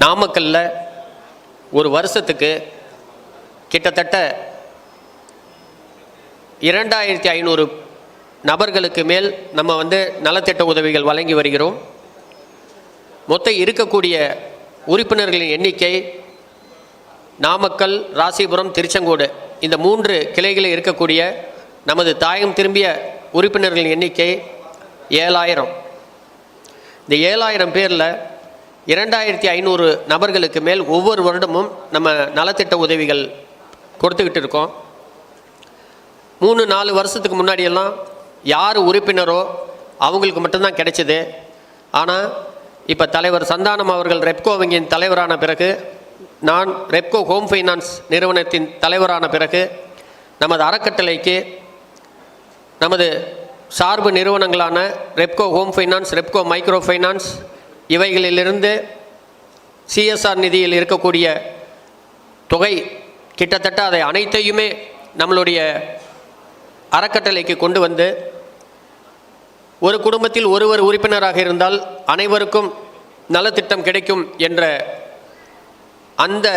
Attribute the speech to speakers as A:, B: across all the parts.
A: நாமக்கல்ல ஒரு வருஷத்துக்கு கிட்டத்தட்ட 2500 நபர்களுக்கு மேல் நம்ம நலத்திட்ட உதவிகள் வழங்கி வருகிறோம். மொத்தம் இருக்கக்கூடிய உறுப்பினர்களின் எண்ணிக்கை நாமக்கல், ராசிபுரம், திருச்செங்கோடு இந்த 3 கிளைகளில் இருக்கக்கூடிய நமது தாயகம் திரும்பிய உறுப்பினர்களின் எண்ணிக்கை 7000. இந்த 7000 பேரில் 2500 நபர்களுக்கு மேல் ஒவ்வொரு வருடமும் நம்ம நலத்திட்ட உதவிகள் கொடுத்துக்கிட்டு இருக்கோம். 3-4 வருஷத்துக்கு முன்னாடியெல்லாம் யார் உறுப்பினரோ அவங்களுக்கு மட்டும்தான் கிடைச்சிது. ஆனால் இப்போ தலைவர் சந்தானம் அவர்கள் ரெப்கோ வங்கியின் தலைவரான பிறகு, நான் ரெப்கோ ஹோம் ஃபைனான்ஸ் நிறுவனத்தின் தலைவரான பிறகு நமது அறக்கட்டளைக்கு நமது சார்பு நிறுவனங்களான Repco home finance, Repco micro finance இவைகளிலிருந்து சிஎஸ்ஆர் நிதியில் இருக்கக்கூடிய தொகை கிட்டத்தட்ட அதை அனைத்தையுமே நம்மளுடைய அறக்கட்டளைக்கு கொண்டு வந்து, ஒரு குடும்பத்தில் ஒருவர் உறுப்பினராக இருந்தால் அனைவருக்கும் நலத்திட்டம் கிடைக்கும் என்ற அந்த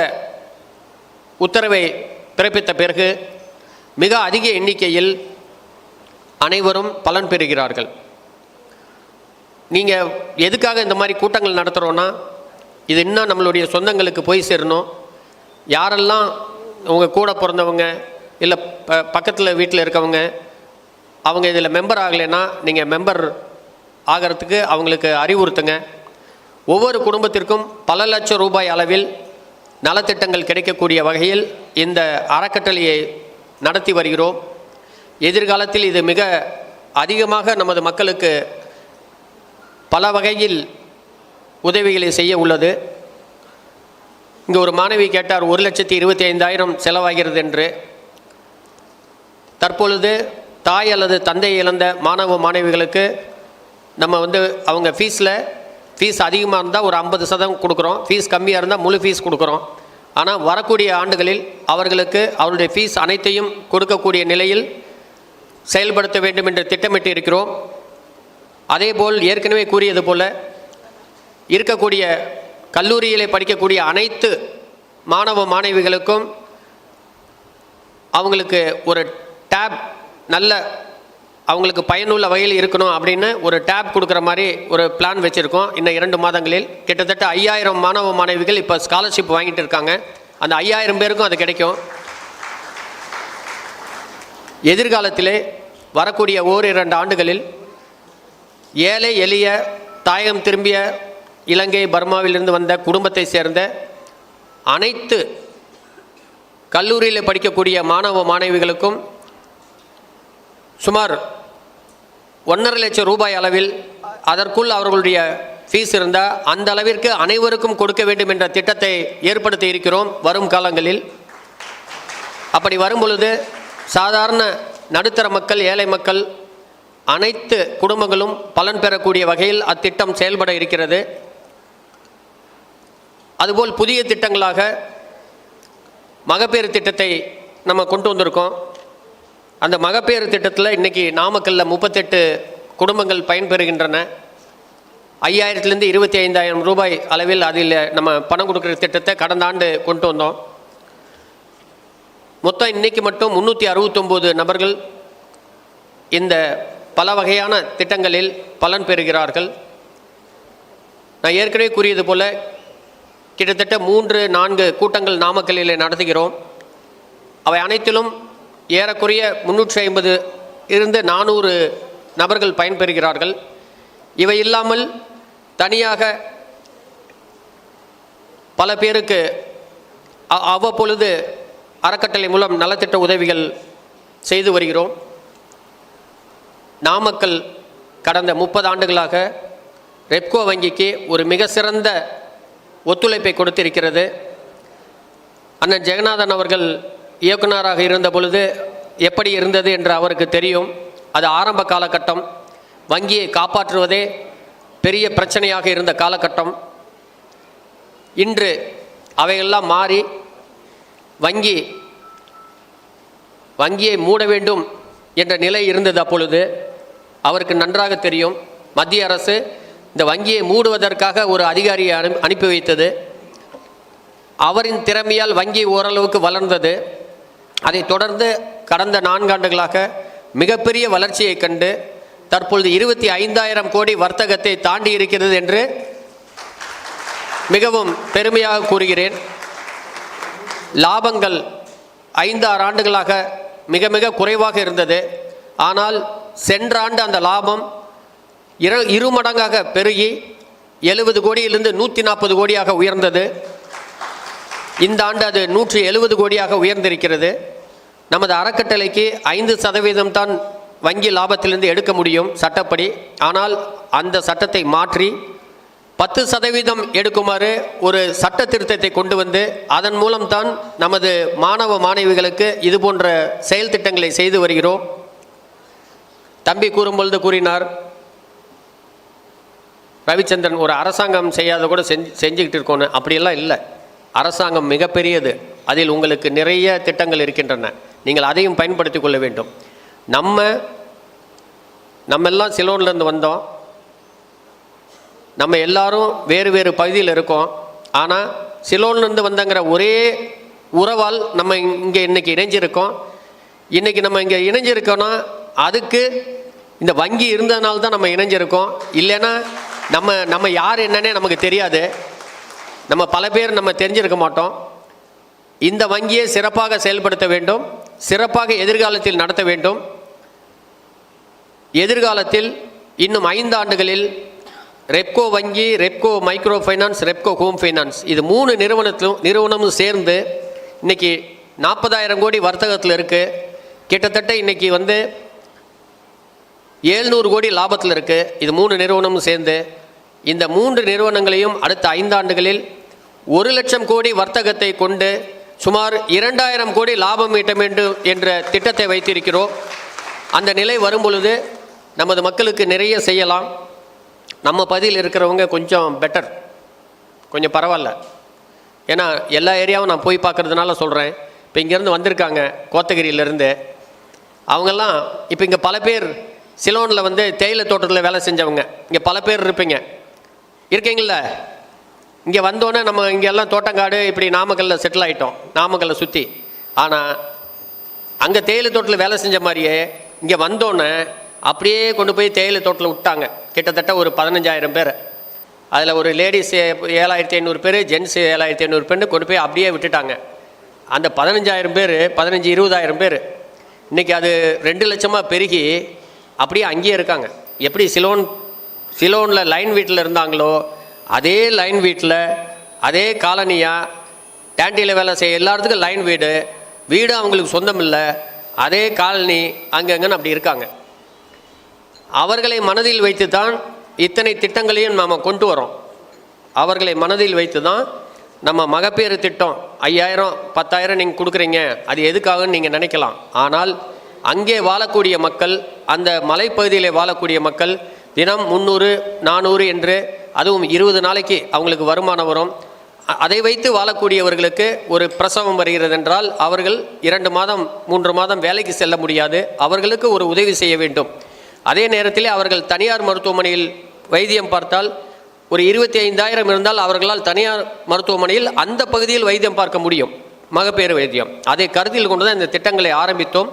A: உத்தரவை பிறப்பித்த பிறகு மிக அதிக எண்ணிக்கையில் அனைவரும் பலன் பெறுகிறார்கள். நீங்கள் எதுக்காக இந்த மாதிரி கூட்டங்கள் நடத்துகிறோன்னா, இது இன்னும் நம்மளுடைய சொந்தங்களுக்கு போய் சேரணும். யாரெல்லாம் உங்கள் கூட பிறந்தவங்க இல்லை பக்கத்தில் வீட்டில் இருக்கவங்க அவங்க இதில் மெம்பர் ஆகலைன்னா நீங்கள் மெம்பர் ஆகிறதுக்கு அவங்களுக்கு அறிவுறுத்துங்க. ஒவ்வொரு குடும்பத்திற்கும் பல லட்சம் ரூபாய் அளவில் நலத்திட்டங்கள் கிடைக்கக்கூடிய வகையில் இந்த அறக்கட்டளையை நடத்தி வருகிறோம். எதிர்காலத்தில் இது மிக அதிகமாக நமது மக்களுக்கு பல வகையில் உதவிகளை செய்ய உள்ளது. இங்கே ஒரு மாணவி கேட்டார், 1,25,000 செலவாகிறது என்று. தற்பொழுது தாய் அல்லது தந்தை இழந்த மாணவ மாணவிகளுக்கு நம்ம அவங்க ஃபீஸ் அதிகமாக இருந்தால் ஒரு 50% கொடுக்குறோம், ஃபீஸ் கம்மியாக இருந்தால் முழு ஃபீஸ் கொடுக்குறோம். ஆனால் வரக்கூடிய ஆண்டுகளில் அவர்களுக்கு அவருடைய ஃபீஸ் அனைத்தையும் கொடுக்கக்கூடிய நிலையில் செயல்படுத்த வேண்டும் என்று திட்டமிட்டு இருக்கிறோம். அதேபோல் ஏற்கனவே கூறியது போல் இருக்கக்கூடிய கல்லூரியிலே படிக்கக்கூடிய அனைத்து மாணவ மாணவிகளுக்கும் அவங்களுக்கு ஒரு டேப், நல்ல அவங்களுக்கு பயனுள்ள வகையில் இருக்கணும் அப்படின்னு ஒரு டேப் கொடுக்குற மாதிரி ஒரு பிளான் வச்சுருக்கோம். இன்னும் 2 மாதங்களில் கிட்டத்தட்ட 5000 மாணவ மாணவிகள் இப்போ ஸ்காலர்ஷிப் வாங்கிட்டு இருக்காங்க. அந்த 5000 பேருக்கும் அது கிடைக்கும். எதிர்காலத்திலே வரக்கூடிய 1-2 ஆண்டுகளில் ஏழை எளிய தாயகம் திரும்பிய இலங்கை, பர்மாவிலிருந்து வந்த குடும்பத்தை சேர்ந்த அனைத்து கல்லூரியில் படிக்கக்கூடிய மாணவ மாணவிகளுக்கும் சுமார் 1.5 லட்சம் ரூபாய் அளவில், அதற்குள் அவர்களுடைய ஃபீஸ் இருந்தால் அந்த அளவிற்கு அனைவருக்கும் கொடுக்க வேண்டும் என்ற திட்டத்தை ஏற்படுத்தி இருக்கிறோம் வரும் காலங்களில். அப்படி வரும் பொழுது சாதாரண நடுத்தர மக்கள், ஏழை மக்கள் அனைத்து குடும்பங்களும் பலன் பெறக்கூடிய வகையில் அத்திட்டம் செயல்பட இருக்கிறது. அதுபோல் புதிய திட்டங்களாக மகப்பேறு திட்டத்தை நம்ம கொண்டு வந்திருக்கோம். அந்த மகப்பேறு திட்டத்தில் இன்றைக்கி நாமக்கல்லில் 38 குடும்பங்கள் பயன்பெறுகின்றன. 5000லேருந்து 25,000 ரூபாய் அளவில் அதில் நம்ம பணம் கொடுக்குற திட்டத்தை கடந்த ஆண்டு கொண்டு வந்தோம். மொத்தம் இன்றைக்கி மட்டும் 369 நபர்கள் இந்த பல வகையான திட்டங்களில் பலன் பெறுகிறார்கள். நான் ஏற்கனவே கூறியது போல் கிட்டத்தட்ட 3-4 கூட்டங்கள் நாமக்கல்லில் நடத்துகிறோம். அவை அனைத்திலும் ஏறக்குறைய 350-400 நபர்கள் பயன்பெறுகிறார்கள். இவை இல்லாமல் தனியாக பல பேருக்கு அவ்வப்பொழுது அறக்கட்டளை மூலம் நலத்திட்ட உதவிகள் செய்து வருகிறோம். நாமக்கல் கடந்த 30 ஆண்டுகளாக ரெப்கோ வங்கிக்கு ஒரு மிக சிறந்த ஒத்துழைப்பை கொடுத்திருக்கிறது. அண்ணன் ஜெகநாதன் அவர்கள் இயக்குநராக இருந்த பொழுது எப்படி இருந்தது என்று அவருக்கு தெரியும். அது ஆரம்ப காலகட்டம், வங்கியை காப்பாற்றுவதே பெரிய பிரச்சனையாக இருந்த காலகட்டம். இன்று அவையெல்லாம் மாறி வங்கியை மூட வேண்டும் என்ற நிலை இருந்தது. அப்பொழுது அவருக்கு நன்றாக தெரியும், மத்திய அரசு இந்த வங்கியை மூடுவதற்காக ஒரு அதிகாரியை அனுப்பி வைத்தது. அவரின் திறமையால் வங்கி ஓரளவுக்கு வளர்ந்தது. அதைத் தொடர்ந்து கடந்த 4 ஆண்டுகளாக மிகப்பெரிய வளர்ச்சியை கண்டு தற்பொழுது 25,000 கோடி வர்த்தகத்தை தாண்டி இருக்கிறது என்று மிகவும் பெருமையாக கூறுகிறேன். லாபங்கள் 5-6 ஆண்டுகளாக மிக மிக குறைவாக இருந்தது. ஆனால் சென்ற ஆண்டு அந்த லாபம் 2 மடங்காக பெருகி 70 கோடியிலிருந்து 140 கோடியாக உயர்ந்தது. இந்த ஆண்டு அது 170 கோடியாக உயர்ந்திருக்கிறது. நமது அறக்கட்டளைக்கு 5% தான் வங்கி லாபத்திலிருந்து எடுக்க முடியும் சட்டப்படி. ஆனால் அந்த சட்டத்தை மாற்றி 10% எடுக்குமாறு ஒரு சட்ட திருத்தத்தை கொண்டு வந்து அதன் மூலம்தான் நமது மாணவ மாணவிகளுக்கு இது போன்ற செயல் திட்டங்களை செய்து வருகிறோம். தம்பி கூறும்பொழுது கூறினார், ரவிச்சந்திரன் ஒரு அரசாங்கம் செய்யாத கூட செஞ்சுக்கிட்டு இருக்கோன்னு. அப்படியெல்லாம் இல்லை. அரசாங்கம் மிகப்பெரியது. அதில் உங்களுக்கு நிறைய திட்டங்கள் இருக்கின்றன. நீங்கள் அதையும் பயன்படுத்தி கொள்ள வேண்டும். நம்ம எல்லாம் சிலோன்லேருந்து வந்தோம். நம்ம எல்லாரும் வேறு வேறு பகுதியில் இருக்கோம். ஆனால் சிலோன்லேருந்து வந்தங்கிற ஒரே உறவால் நம்ம இங்கே இன்றைக்கி இணைஞ்சிருக்கோம். இன்றைக்கி நம்ம இங்கே இணைஞ்சிருக்கோன்னா அதுக்கு இந்த வங்கி இருந்ததுனால தான் நம்ம இணைஞ்சிருக்கோம். இல்லைன்னா நம்ம யார் என்னன்னே நமக்கு தெரியாது. நம்ம பல பேர் நம்ம தெரிஞ்சிருக்க மாட்டோம். இந்த வங்கியை சிறப்பாக செயல்படுத்த வேண்டும், சிறப்பாக எதிர்காலத்தில் நடத்த வேண்டும். எதிர்காலத்தில் இன்னும் 5 ஆண்டுகளில் ரெப்கோ வங்கி, Repco micro finance, Repco home finance இது 3 நிறுவனமும் சேர்ந்து இன்றைக்கி 40,000 கோடி வர்த்தகத்தில் இருக்குது. கிட்டத்தட்ட இன்றைக்கி 700 கோடி லாபத்தில் இருக்குது. இது 3 நிறுவனமும் சேர்ந்து. இந்த 3 நிறுவனங்களையும் அடுத்த 5 ஆண்டுகளில் 1,00,000 கோடி வர்த்தகத்தை கொண்டு சுமார் 2,000 கோடி லாபம் ஈட்ட வேண்டும் என்ற திட்டத்தை வைத்திருக்கிறோம். அந்த நிலை வரும்பொழுது நமது மக்களுக்கு நிறைய செய்யலாம். நம்ம பகுதியில் இருக்கிறவங்க கொஞ்சம் பெட்டர், கொஞ்சம் பரவாயில்ல. ஏன்னா எல்லா ஏரியாவும் நான் போய் பார்க்குறதுனால சொல்கிறேன். இப்போ இங்கேருந்து வந்திருக்காங்க கோத்தகிரியிலேருந்து. அவங்கெல்லாம் இப்போ இங்கே பல பேர் சிலோனில் தேயிலை தோட்டத்தில் வேலை செஞ்சவங்க இங்கே பல பேர் இருக்கீங்கள. இங்கே வந்தோன்னே நம்ம இங்கே எல்லாம் தோட்டங்காடு இப்படி நாமக்கல்லில் செட்டில் ஆகிட்டோம், நாமக்கல்லை சுற்றி. ஆனால் அங்கே தேயிலை தோட்டத்தில் வேலை செஞ்ச மாதிரியே இங்கே வந்தோன்னே அப்படியே கொண்டு போய் தேயிலை தோட்டத்தில் விட்டாங்க. கிட்டத்தட்ட ஒரு 15,000 பேர். அதில் ஒரு லேடிஸ் 7,500 பேர், ஜென்ஸ் 7,500 பேர் கொண்டு போய் அப்படியே விட்டுட்டாங்க. அந்த 15,000 பேர் 15-20,000 பேர் இன்றைக்கி அது 2 லட்சமாக பெருகி அப்படியே அங்கேயே இருக்காங்க. எப்படி சிலோனில் லைன் வீட்டில் இருந்தாங்களோ அதே லைன் வீட்டில் அதே காலனியாக டேண்டியில் வேலை செய்ய எல்லாத்துக்கும் லைன் வீடு அவங்களுக்கு சொந்தம் இல்லை, அதே காலனி அங்கங்கன்னு அப்படி இருக்காங்க. அவர்களை மனதில் வைத்து தான் இத்தனை திட்டங்களையும் நாம் கொண்டு வரோம். அவர்களை மனதில் வைத்து தான் நம்ம மகப்பேறு திட்டம் 5,000 10,000 நீங்கள் கொடுக்குறீங்க. அது எதுக்காகன்னு நீங்கள் நினைக்கலாம். ஆனால் அங்கே வாழக்கூடிய மக்கள், அந்த மலைப்பகுதியில் வாழக்கூடிய மக்கள் தினம் 300-400 என்று, அதுவும் 20 நாளைக்கு அவங்களுக்கு வருமானம் வரும். அதை வைத்து வாழக்கூடியவர்களுக்கு ஒரு பிரசவம் வருகிறது என்றால் அவர்கள் 2 மாதம் 3 மாதம் வேலைக்கு செல்ல முடியாது. அவர்களுக்கு ஒரு உதவி செய்ய வேண்டும். அதே நேரத்தில் அவர்கள் தனியார் மருத்துவமனையில் வைத்தியம் பார்த்தால் ஒரு 25,000 இருந்தால் அவர்களால் தனியார் மருத்துவமனையில் அந்த பகுதியில் வைத்தியம் பார்க்க முடியும், மகப்பேறு வைத்தியம். அதை கருத்தில் கொண்டு தான் இந்த திட்டங்களை ஆரம்பித்தோம்.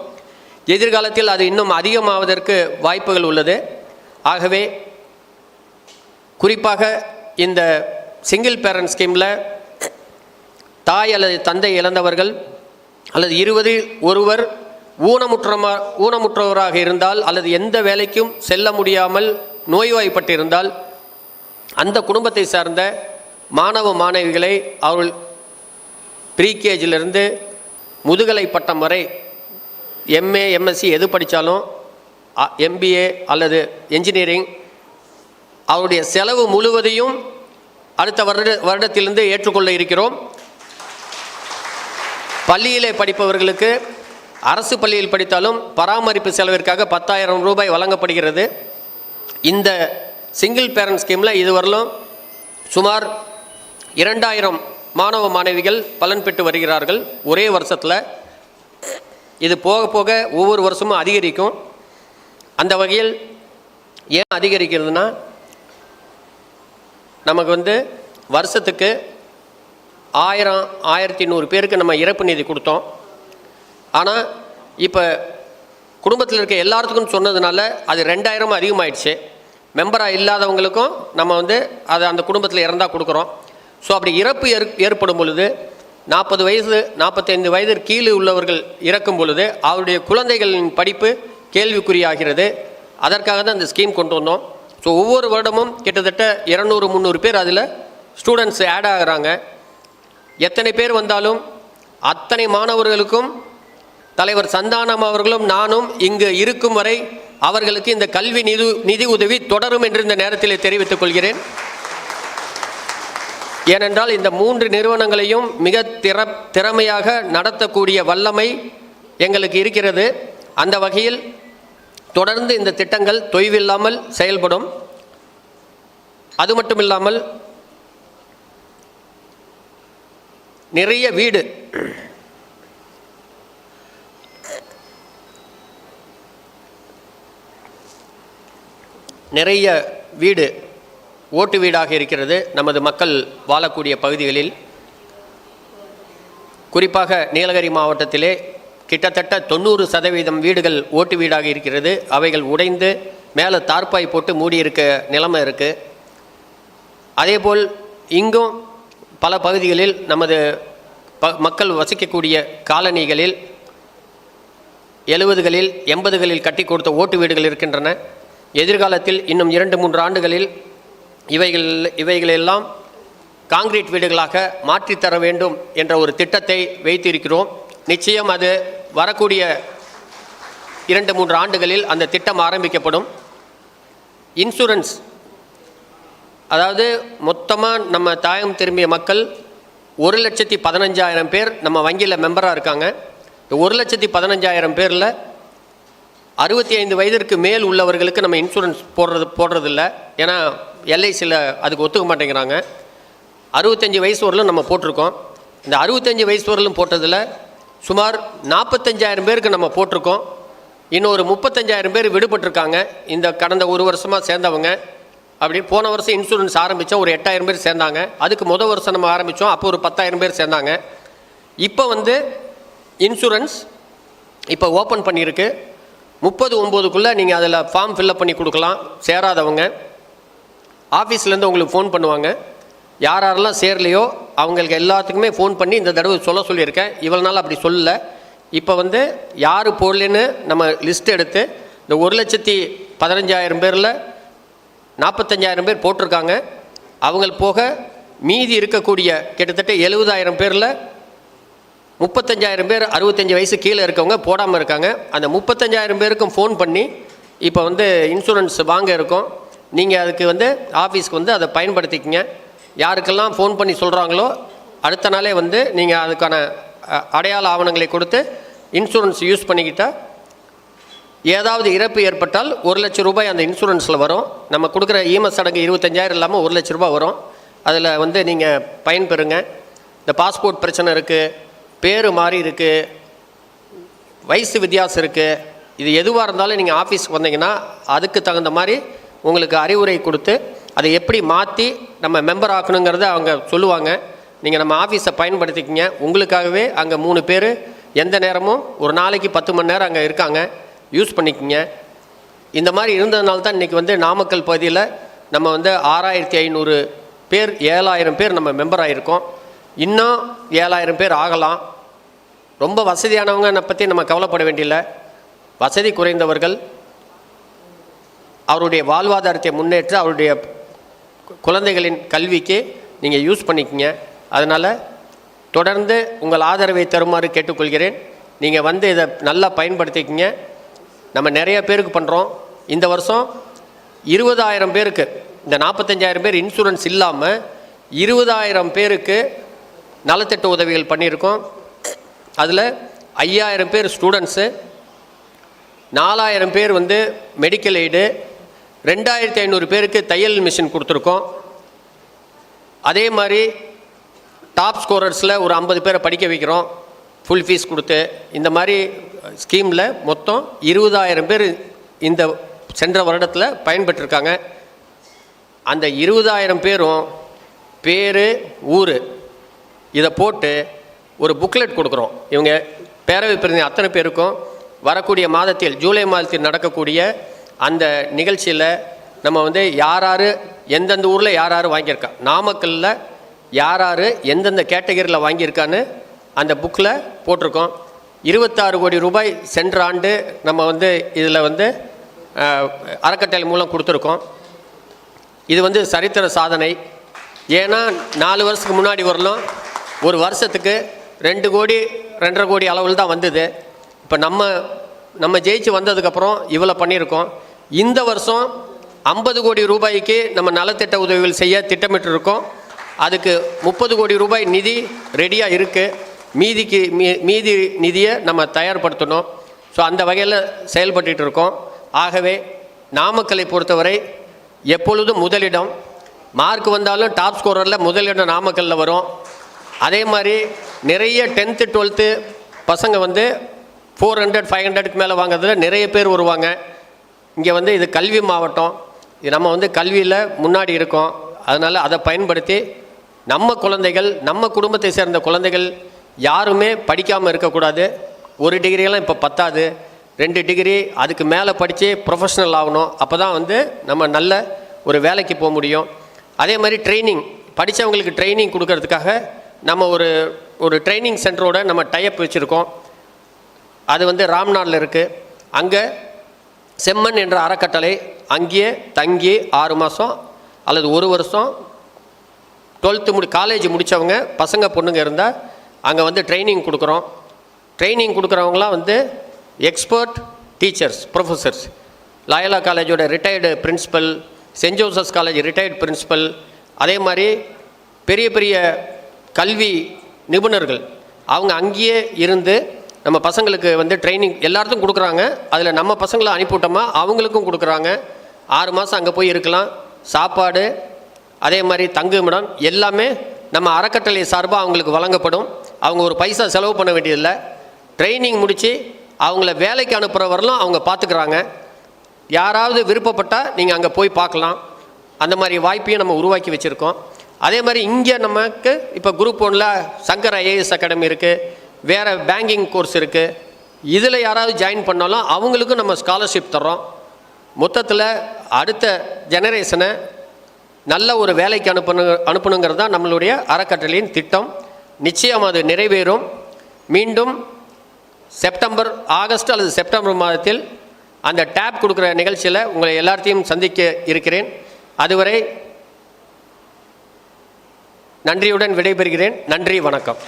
A: எதிர்காலத்தில் அது இன்னும் அதிகமாவதற்கு வாய்ப்புகள் உள்ளது. ஆகவே குறிப்பாக இந்த சிங்கிள் பேரண்ட் ஸ்கீமில் தாய் அல்லது தந்தை இழந்தவர்கள் அல்லது 20 ஒருவர் ஊனமுற்றவராக இருந்தால் அல்லது எந்த வேலைக்கும் செல்ல முடியாமல் நோய்வாய்ப்பட்டு இருந்தால் அந்த குடும்பத்தை சார்ந்த மாணவ மாணவிகளை அவர்கள் ப்ரீகேஜிலிருந்து முதுகலை பட்டம் வரை எம்ஏ எம்எஸ்சி எது படித்தாலும் எம்பிஏ அல்லது என்ஜினியரிங் அவருடைய செலவு முழுவதையும் அடுத்த வருடத்திலிருந்து ஏற்றுக்கொள்ள இருக்கிறோம். பள்ளியிலே படிப்பவர்களுக்கு அரசு பள்ளியில் படித்தாலும் பராமரிப்பு செலவிற்காக 10,000 ரூபாய் வழங்கப்படுகிறது. இந்த சிங்கிள் பேரண்ட் ஸ்கீமில் இதுவரையிலும் சுமார் 2,000 மாணவ மாணவிகள் பலன் பெற்று வருகிறார்கள் ஒரே வருஷத்தில். இது போக போக ஒவ்வொரு வருஷமும் அதிகரிக்கும். அந்த வகையில் ஏன் அதிகரிக்கிறதுனா நமக்கு வருஷத்துக்கு 1000 1100 பேருக்கு நம்ம இறப்பு நிதி கொடுத்தோம். ஆனால் இப்போ குடும்பத்தில் இருக்க எல்லாத்துக்கும் சொன்னதுனால அது 2000 அதிகமாகிடுச்சு. மெம்பராக இல்லாதவங்களுக்கும் நம்ம வந்து அதை அந்த குடும்பத்தில் இறந்தால் கொடுக்குறோம். ஸோ அப்படி இறப்பு ஏற்படும் பொழுது 40 வயசு 45 வயது கீழே உள்ளவர்கள் இறக்கும் பொழுது அவருடைய குழந்தைகளின் படிப்பு கேள்விக்குறியாகிறது. அதற்காக தான் அந்த ஸ்கீம் கொண்டு வந்தோம். ஸோ ஒவ்வொரு வருடமும் கிட்டத்தட்ட 200-300 பேர் அதில் ஸ்டூடெண்ட்ஸ் ஆட் ஆகிறாங்க. எத்தனை பேர் வந்தாலும் அத்தனை மாணவர்களுக்கும் தலைவர் சந்தானம் அவர்களும் நானும் இங்கு இருக்கும் வரை அவர்களுக்கு இந்த கல்வி நிதி உதவி தொடரும் என்று இந்த நேரத்தில் தெரிவித்துக் கொள்கிறேன். ஏனென்றால் இந்த 3 நிறுவனங்களையும் மிக திறமையாக நடத்தக்கூடிய வல்லமை எங்களுக்கு இருக்கிறது. அந்த வகையில் தொடர்ந்து இந்த திட்டங்கள் தொய்வில்லாமல் செயல்படும். அது மட்டும் இல்லாமல் நிறைய வீடு ஓட்டு வீடாக இருக்கிறது நமது மக்கள் வாழக்கூடிய பகுதிகளில். குறிப்பாக நீலகிரி மாவட்டத்திலே கிட்டத்தட்ட 90% வீடுகள் ஓட்டு வீடாக இருக்கிறது. அவைகள் உடைந்து மேலே தார்ப்பாய் போட்டு மூடியிருக்க நிலைமை இருக்குது. அதேபோல் இங்கும் பல பகுதிகளில் நமது மக்கள் வசிக்கக்கூடிய காலனிகளில் 70களில் 80களில் கட்டி கொடுத்த ஓட்டு வீடுகள் இருக்கின்றன. எதிர்காலத்தில் இன்னும் 2-3 ஆண்டுகளில் இவைகளெல்லாம் காங்கிரீட் வீடுகளாக மாற்றித்தர வேண்டும் என்ற ஒரு திட்டத்தை வைத்திருக்கிறோம். நிச்சயம் அது வரக்கூடிய 2-3 ஆண்டுகளில் அந்த திட்டம் ஆரம்பிக்கப்படும். இன்சூரன்ஸ், அதாவது மொத்தமாக நம்ம தாயம் திரும்பிய மக்கள் 1,15,000 பேர் நம்ம வங்கியில் மெம்பராக இருக்காங்க. இந்த 1,15,000 பேரில் 65 வயதிற்கு மேல் உள்ளவர்களுக்கு நம்ம இன்சூரன்ஸ் போடுறதில்ல. ஏன்னா எல்ஐசியில் அதுக்கு ஒத்துக்க மாட்டேங்கிறாங்க. 65 வயசு வரலும் நம்ம போட்டிருக்கோம். இந்த 65 வயசு வரலும் போட்டதில் சுமார் 45,000 பேருக்கு நம்ம போட்டிருக்கோம். இன்னொரு 35,000 பேர் விடுபட்டிருக்காங்க. இந்த கடந்த 1 வருஷமாக சேர்ந்தவங்க. அப்படி போன வருஷம் இன்சூரன்ஸ் ஆரம்பித்தோம், ஒரு 8,000 பேர் சேர்ந்தாங்க. அதுக்கு வருஷம் நம்ம ஆரம்பித்தோம், அப்போ ஒரு 10,000 பேர் சேர்ந்தாங்க. இப்போ வந்து இன்சூரன்ஸ் இப்போ ஓப்பன் பண்ணியிருக்கு. 30/9க்குள்ளே நீங்கள் அதில் ஃபார்ம் ஃபில்அப் பண்ணி கொடுக்கலாம். சேராதவங்க ஆஃபீஸ்லேருந்து உங்களுக்கு ஃபோன் பண்ணுவாங்க. யாரெல்லாம் சேரலையோ அவங்களுக்கு எல்லாத்துக்குமே ஃபோன் பண்ணி இந்த தடவை சொல்லியிருக்கேன். இவ்வளோ நாள் அப்படி சொல்லலை. இப்போ வந்து யார் போடலன்னு நம்ம லிஸ்ட் எடுத்து இந்த 1,15,000 பேரில் 45,000 பேர் போட்டிருக்காங்க. அவங்க போக மீதி இருக்கக்கூடிய கிட்டத்தட்ட 70,000 பேரில் 35,000 பேர் 65 வயசு கீழே இருக்கவங்க போடாமல் இருக்காங்க. அந்த 35,000 பேருக்கும் ஃபோன் பண்ணி இப்போ வந்து இன்சூரன்ஸ் வாங்க இருக்கோம், நீங்கள் அதுக்கு வந்து ஆஃபீஸ்க்கு வந்து அதை பயன்படுத்திக்கிங்க. யாருக்கெல்லாம் ஃபோன் பண்ணி சொல்கிறாங்களோ அடுத்த நாளே வந்து நீங்கள் அதுக்கான அடையாள ஆவணங்களை கொடுத்து இன்சூரன்ஸ் யூஸ் பண்ணிக்கிட்டால் ஏதாவது இறப்பு ஏற்பட்டால் 1 லட்சம் ரூபாய் அந்த இன்சூரன்ஸில் வரும். நம்ம கொடுக்குற ஈம சடங்கு 25,000 இல்லாமல் 1 லட்ச ரூபாய் வரும். அதில் வந்து நீங்கள் பயன்பெறுங்க. இந்த பாஸ்போர்ட் பிரச்சனை இருக்குது, பேர் மாறி இருக்குது, வயசு வித்தியாசம் இருக்குது, இது எதுவாக இருந்தாலும் நீங்கள் ஆஃபீஸ்க்கு வந்தீங்கன்னா அதுக்கு தகுந்த மாதிரி உங்களுக்கு அறிவுரை கொடுத்து அதை எப்படி மாற்றி நம்ம மெம்பர் ஆக்கணுங்கிறத அவங்க சொல்லுவாங்க. நீங்கள் நம்ம ஆஃபீஸை பயன்படுத்திக்கிங்க. உங்களுக்காகவே அங்கே 3 பேர் எந்த நேரமும் ஒரு நாளைக்கு 10 மணி நேரம் அங்கே இருக்காங்க, யூஸ் பண்ணிக்கிங்க. இந்த மாதிரி இருந்ததுனால தான் இன்றைக்கி வந்து நாமக்கல் பகுதியில் நம்ம வந்து 6,500 பேர் 7,000 பேர் நம்ம மெம்பர் ஆகிருக்கோம். இன்னும் 7,000 பேர் ஆகலாம். ரொம்ப வசதியானவங்க பற்றி நம்ம கவலைப்பட வேண்டியில்லை. வசதி குறைந்தவர்கள் அவருடைய வாழ்வாதாரத்தை முன்னேற்ற அவருடைய குழந்தைகளின் கல்விக்கு நீங்கள் யூஸ் பண்ணிக்கிங்க. அதனால் தொடர்ந்து உங்கள் ஆதரவை தருமாறு கேட்டுக்கொள்கிறேன். நீங்கள் வந்து இதை நல்லா பயன்படுத்திக்கிங்க. நம்ம நிறைய பேருக்கு பண்ணுறோம். இந்த வருஷம் 20,000 பேருக்கு, இந்த 45,000 பேர் இன்சூரன்ஸ் இல்லாமல் 20,000 பேருக்கு நலத்திட்ட உதவிகள் பண்ணியிருக்கோம். அதில் 5,000 பேர் ஸ்டூடெண்ட்ஸு, 4,000 பேர் வந்து மெடிக்கல் எய்டு, 2,500 பேருக்கு தையல் மிஷின் கொடுத்துருக்கோம். அதே மாதிரி டாப் ஸ்கோரர்ஸில் ஒரு 50 பேரை படிக்க வைக்கிறோம் ஃபுல் ஃபீஸ் கொடுத்து. இந்த மாதிரி ஸ்கீமில் மொத்தம் 20,000 பேர் இந்த சென்ற வருடத்தில் பயன்பெற்றிருக்காங்க. அந்த 20,000 பேரும் பேர் ஊர் இதை போட்டு ஒரு புக்லெட் கொடுக்குறோம். இவங்க பேரவை பிரதிநிதி அத்தனை பேருக்கும் வரக்கூடிய மாதத்தில் ஜூலை மாதத்தில் நடக்கக்கூடிய அந்த நிகழ்ச்சியில் நம்ம வந்து யார் யார் எந்தெந்த ஊரில் யார் யார் வாங்கியிருக்கா, நாமக்கல்லில் யார் யார் எந்தெந்த கேட்டகரியில் வாங்கியிருக்கான்னு அந்த புக்கில் போட்டிருக்கோம். 26 கோடி ரூபாய் சென்ற ஆண்டு நம்ம வந்து இதில் வந்து அறக்கட்டளை மூலம் கொடுத்துருக்கோம். இது வந்து சரித்திர சாதனை. ஏன்னா 4 வருஷத்துக்கு முன்னாடி வரலாம் ஒரு வருஷத்துக்கு 2 கோடி 2.5 கோடி அளவில் தான் வந்தது. இப்போ நம்ம ஜெயிச்சு வந்ததுக்கப்புறம் இவ்வளோ பண்ணியிருக்கோம். இந்த வருஷம் 50 கோடி ரூபாய்க்கு நம்ம நலத்திட்ட உதவிகள் செய்ய திட்டமிட்டு இருக்கோம். அதுக்கு 30 கோடி ரூபாய் நிதி ரெடியாக இருக்குது. மீதி நிதியை நம்ம தயார்படுத்தணும். ஸோ அந்த வகையில் செயல்பட்டு இருக்கோம். ஆகவே நாமக்கலை பொறுத்தவரை எப்பொழுதும் முதலிடம், மார்க் வந்தாலும் டாப் ஸ்கோரரில் முதலிடம் நாமக்கல்லில் வரும். அதே மாதிரி நிறைய 10th 12th பசங்க வந்து 400-500க்கு மேலே வாங்குறதுல நிறைய பேர் வருவாங்க. இங்கே வந்து இது கல்வி மாவட்டம், இது நம்ம வந்து கல்வியில் முன்னாடி இருக்கோம். அதனால் அதை பயன்படுத்தி நம்ம குழந்தைகள், நம்ம குடும்பத்தை சேர்ந்த குழந்தைகள் யாருமே படிக்காமல் இருக்கக்கூடாது. ஒரு டிகிரியெல்லாம் இப்போ பத்தாது, 2 டிகிரி அதுக்கு மேலே படித்து ப்ரொஃபஷ்னல் ஆகணும். அப்போ தான் வந்து நம்ம நல்ல ஒரு வேலைக்கு போக முடியும். அதே மாதிரி ட்ரைனிங், படித்தவங்களுக்கு ட்ரைனிங் கொடுக்கறதுக்காக நம்ம ஒரு ட்ரைனிங் சென்டரோட நம்ம டைப் வச்சுருக்கோம். அது வந்து ராம்நாடில் இருக்குது. அங்கே செம்மன் என்ற அறக்கட்டளை அங்கேயே தங்கி 6 மாதம் அல்லது 1 வருஷம் 12th காலேஜ் முடித்தவங்க பசங்க பொண்ணுங்க இருந்தால் அங்கே வந்து ட்ரைனிங் கொடுக்குறோம். ட்ரைனிங் கொடுக்குறவங்களாம் வந்து எக்ஸ்பர்ட் டீச்சர்ஸ், ப்ரொஃபஸர்ஸ். லாயலா காலேஜோட retired principal, saint Joseph's college retired principal, அதே மாதிரி பெரிய பெரிய கல்வி நிபுணர்கள் அவங்க அங்கேயே இருந்து நம்ம பசங்களுக்கு வந்து ட்ரைனிங் எல்லாத்துக்கும் கொடுக்குறாங்க. அதில் நம்ம பசங்களை அனுப்பிவிட்டோமா அவங்களுக்கும் கொடுக்குறாங்க. 6 மாதம் அங்கே போய் இருக்கலாம். சாப்பாடு, அதே மாதிரி தங்குமிடம் எல்லாமே நம்ம அறக்கட்டளை சார்பாக அவங்களுக்கு வழங்கப்படும். அவங்க ஒரு பைசா செலவு பண்ண வேண்டியதில்லை. ட்ரைனிங் முடித்து அவங்கள வேலைக்கு அனுப்புகிற வரலாம் அவங்க பார்த்துக்கிறாங்க. யாராவது விருப்பப்பட்டால் நீங்கள் அங்கே போய் பார்க்கலாம். அந்த மாதிரி வாய்ப்பையும் நம்ம உருவாக்கி வச்சுருக்கோம். அதே மாதிரி இங்கே நமக்கு இப்போ குரூப் 1ல் சங்கர் ஐஏஎஸ் அகாடமி இருக்குது, வேறு பேங்கிங் கோர்ஸ் இருக்குது. இதில் யாராவது ஜாயின் பண்ணாலும் அவங்களுக்கும் நம்ம ஸ்காலர்ஷிப் தர்றோம். மொத்தத்தில் அடுத்த ஜெனரேஷனை நல்ல ஒரு வேலைக்கு அனுப்பணுங்கிறது தான் நம்மளுடைய அறக்கட்டளையின் திட்டம். நிச்சயம் அது நிறைவேறும். மீண்டும் ஆகஸ்ட் அல்லது செப்டம்பர் மாதத்தில் அந்த டேப் கொடுக்குற நிகழ்ச்சியில் உங்களை எல்லாத்தையும் சந்திக்க இருக்கிறேன். அதுவரை நன்றியுடன் விடைபெறுகிறேன். நன்றி, வணக்கம்.